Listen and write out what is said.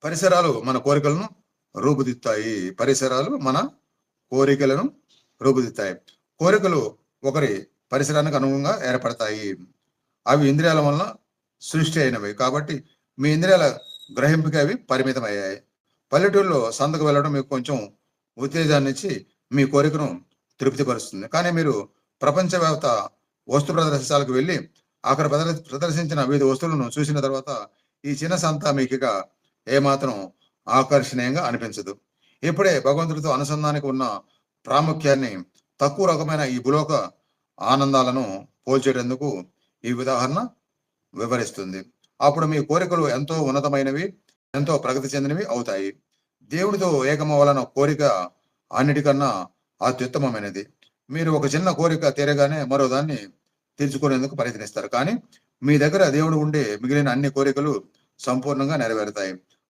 పరిసరాలు మన కోరికలను రూపుదిద్దుతాయి. పరిసరాలు మన కోరికలను రూపుదిద్దుతాయి. కోరికలు ఒకరి పరిసరానికి అనుగుణంగా ఏర్పడతాయి. అవి ఇంద్రియాల వలన సృష్టి అయినవి. కాబట్టి మీ ఇంద్రియాల గ్రహింపుకి అవి పరిమితమయ్యాయి. పల్లెటూరులో సంతకు వెళ్ళడం మీకు కొంచెం ఉత్తేజాన్నిచ్చి మీ కోరికను తృప్తిపరుస్తుంది. కానీ మీరు ప్రపంచవ్యాప్త వస్తు ప్రదర్శనశాలకు వెళ్ళి అక్కడ ప్రదర్శించిన వివిధ వస్తువులను చూసిన తర్వాత ఈ చిన్న సంత మీకు ఇక ఏమాత్రం ఆకర్షణీయంగా అనిపించదు. ఇప్పుడే భగవంతుడితో అనుసంధానికి ఉన్న ప్రాముఖ్యాన్ని తక్కువ రకమైన ఈ భూలోక ఆనందాలను పోల్చేటందుకు ఈ ఉదాహరణ వివరిస్తుంది. అప్పుడు మీ కోరికలు ఎంతో ఉన్నతమైనవి, ఎంతో ప్రగతి చెందినవి అవుతాయి. దేవుడితో ఏకమవ్వాలన్న కోరిక అన్నిటికన్నా అత్యుత్తమమైనది. మీరు ఒక చిన్న కోరిక తీరగానే మరో దాన్ని తీర్చుకునేందుకు ప్రయత్నిస్తారు. కానీ మీ దగ్గర దేవుడు ఉండే మిగిలిన అన్ని కోరికలు సంపూర్ణంగా నెరవేరుతాయి.